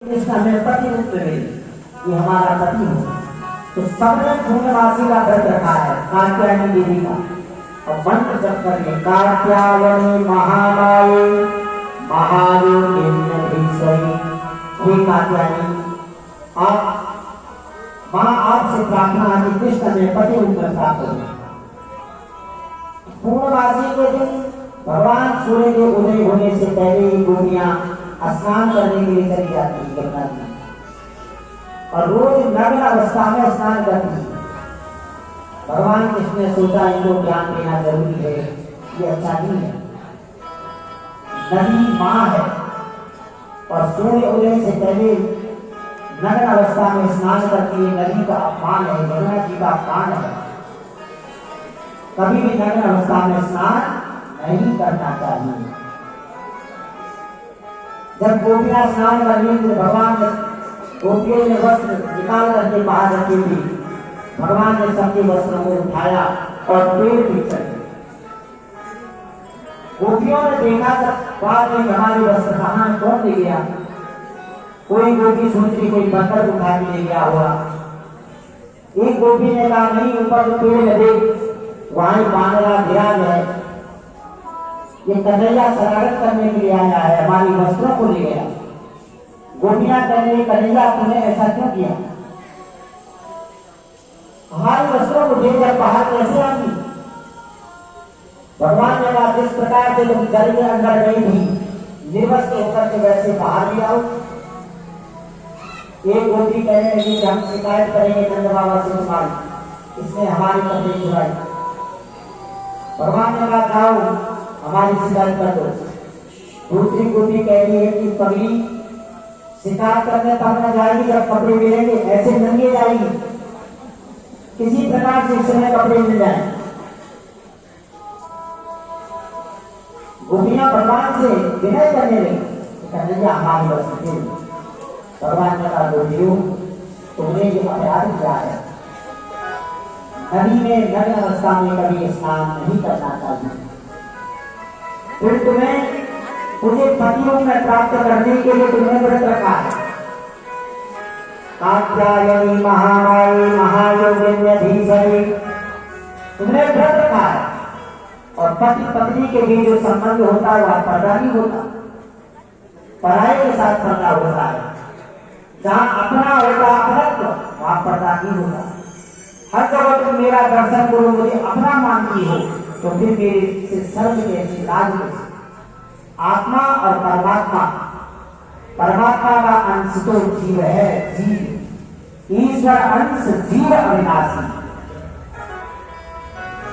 कृष्ण हमें पति रूप में मिले, ये हमारा पति हो। तो सबने पूर्णमासी का व्रत रखा है कात्यायनी देवी का, और मंत्र जप करिए कात्यायनी महामाये महायोगिन्यधीश्वरी। हे कात्यायनी, आप मां आपसे प्रार्थना है कि कृष्ण में पति रूप में प्राप्त हो। पूर्णमासी के दिन भगवान सूर्य के उदय होने से पहले ही गोपियां स्नान करने के लिए चली जाती है गंगा जी, और रोज नग्न अवस्था में स्नान करती है। भगवान कृष्ण ने सोचा इनको ज्ञान देना जरूरी है, ये अच्छा नहीं है। नदी मां है और सूर्य उदय से पहले नग्न अवस्था में स्नान करती है, नदी का अपमान है, यमुना जी का अपमान है। कभी भी नग्न अवस्था में स्नान नहीं करना चाहिए। जब गोपियां स्नान कर रही थी, भगवान ने गोपियों ने वस्त्र निकाल करके बाहर रखी थी, भगवान ने सबके वस्त्रों को उठाया और पेड़ पे चढ़े। गोपियों ने देखा बाद में हमारे वस्त्र कहाँ कौन ले गया। कोई गोपी सोच रही कोई पत्थर उठा के ले गया होगा। एक गोपी ने कहा नहीं, ऊपर तो पेड़ लगे, वहां बांधना विराज है, ये कन्हैया शरारत करने के लिए आया है, हमारी वस्त्रों को ले गया। गोपियां कहने लगी कन्हैया तूने ऐसा क्यों किया, हमारे वस्त्रों को लेकर बाहर कैसे आती। भगवान ने कहा जिस प्रकार से तुम जल के अंदर गई थी निर्वस्त्र होकर के वैसे बाहर भी आओ। एक गोपी कहने लगी कि हम शिकायत करेंगे नंद बाबा से तुम्हारी, इसने हमारी कपड़े चुराई। भगवान ने कहा जाओ हमारी शिकायत कर दो। दूसरी गोपी कह रही है कि पगली शिकायत करने तब न जाएगी जब कपड़े मिलेंगे, ऐसे नंगे जाएगी, किसी प्रकार से इसमें कपड़े मिल जाए। गोपियां भगवान से विनय करने लगी, कन्हैया हमारी वस्तु। भगवान ने कहा गोपियों तुमने ये अपराध किया है, नदी में नग्न अवस्था में कभी स्नान नहीं करना चाहिए। फिर तुम्हें मुझे पति रूप में प्राप्त करने के लिए तुमने व्रत रखा है कात्यायनी महामाये महायोगिन्यधीश्वरी, तुमने व्रत रखा है। और पति पत्नी के बीच जो संबंध होता है वह पर्दा नहीं होता, पराये के साथ पर्दा होता है। जहां अपना होता अपनत्व वहां पर्दा नहीं होता। हर जगह तुम मेरा दर्शन करो, मुझे अपना मानती हो, तो फिर मेरे से सर्व कैसी लाज कैसी। आत्मा और परमात्मा, परमात्मा का अंश तो जीव है, जीव ईश्वर अंश जीव अविनाशी।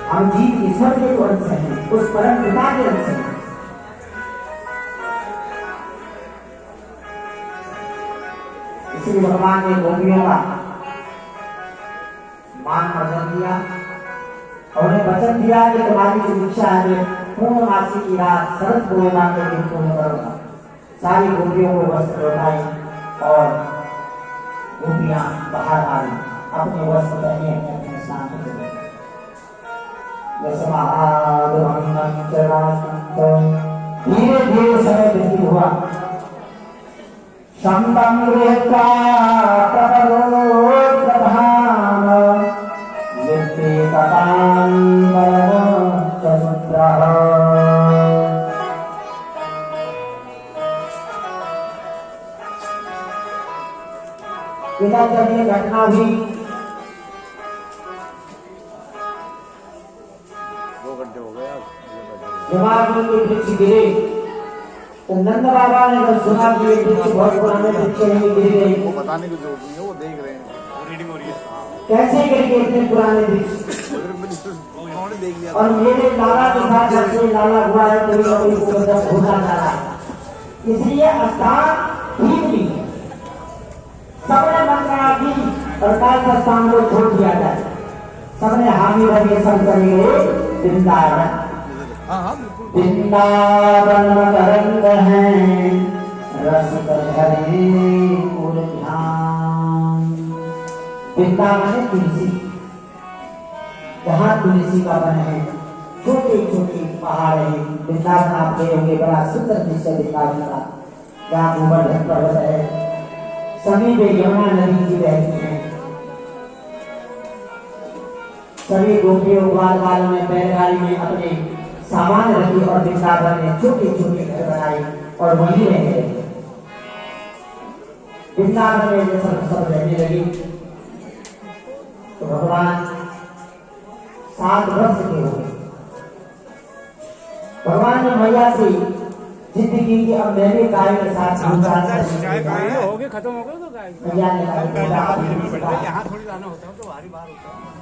हम जीव ईश्वर के अंश हैं, उस परम पिता के अंश हैं। इसलिए भगवान ने गोपियों का मान मर्दन दिया और उन्हें वचन दिया कि तुम्हारी जो इच्छा है पूर्णमासी की रात शरद पूर्णिमा के दिन पूर्ण करूंगा। सारी गोपियों को वस्त्र लौटाए और गोपियां बाहर आई, अपने वस्त्र पहने अपने स्नान के धीरे धीरे समय व्यतीत हुआ। शंभं गृहीत्वा प्रबलोद्धाम नित्येकतां परमोच्चसूत्रः। इधर जब ये घटना हुई 2 घंटे हो गए। जब के वृक्ष गिरे तो नंद बाबा ने जब सुना कि ये वृक्ष बहुत पुराने वृक्ष नहीं गिर गए, वो बताने की जरूरत नहीं है, वो देख रहे हैं, वो रीडिंग हो रही है। कैसे गिर गए इतने पुराने वृक्ष। उन्होंने देख लिया और मेरे लाला के साथ सबसे लाला हुआ है कोई ना कोई उपद्रव होता जा रहा है, इसलिए स्थान ठीक नहीं है। सबने मंत्रणा की सरकार का स्थान को छोड़ दिया जाए, सबने हामी भरे सब चले गए वृंदावन। वृंदावन तरंग है रस भरे पूरे ध्यान। वृंदावन है तुलसी, जहाँ तुलसी का वन है, छोटे छोटे पहाड़ है। वृंदावन आप गए होंगे, बड़ा सुंदर दृश्य वृंदावन का, जहाँ गोवर्धन पर्वत है, सभी पे यमुना नदी की बहती है। सभी गोपियों ग्वाल वालों ने बैलगाड़ी में अपने सामान रखी और वृंदावन में छोटे छोटे घर बनाए और वहीं रह गए। वृंदावन में सब रहने लगे तो भगवान 7 वर्ष के हो गए। भगवान ने मैया से जिद की कि अब मैं भी गाय के साथ हो गए खत्म हो गए तो गाय मैया ने कहा यहाँ थोड़ी लाना होता है तो बाहर होता है।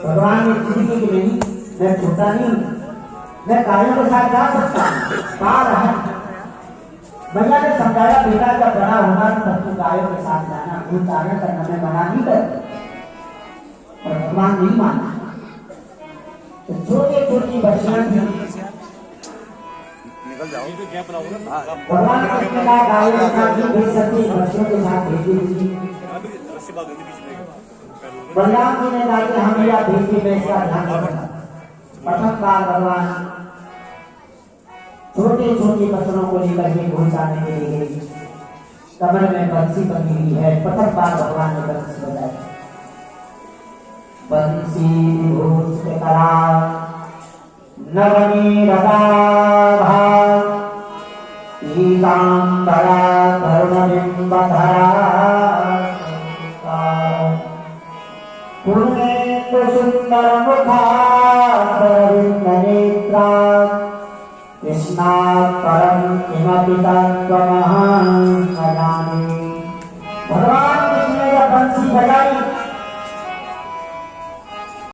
भगवान ने जिद की कि नहीं, मैं छोटा नहीं, मैं गायों के साथ जा सकता हूँ, बाहर है। मैया ने समझाया बेटा जब बड़ा होगा तब तू गायों के साथ जाना, भूल चारण करना मैं मना नहीं करता। और भगवान नहीं माना। तो छोटी छोटी बच्चियां थी, निकल जाओ तो क्या प्रॉब्लम। भगवान कृष्ण का गायों के साथ भी भेज सकती, बच्चियों के साथ भेजी थी। बलराम जी ने कहा कि हम या भेज के मैं इसका ध्यान रखूंगा। प्रथम बार भगवान छोटे छोटे बच्चों को लेकर के घुसाने के लिए गई। कमर में बंसी बनी हुई है। प्रथम बार भगवान ने बंसी बजाई। बंसी विभूष के कला नवनी रदाभा पीतांबरा धरुणबिंबधरा पूर्णेन्दु सुंदर मुखा तरविंद नेत्रा कृष्णात् परम किमपि तत्त्वमहं न जाने। भगवान कृष्ण ने जब बंसी बजाई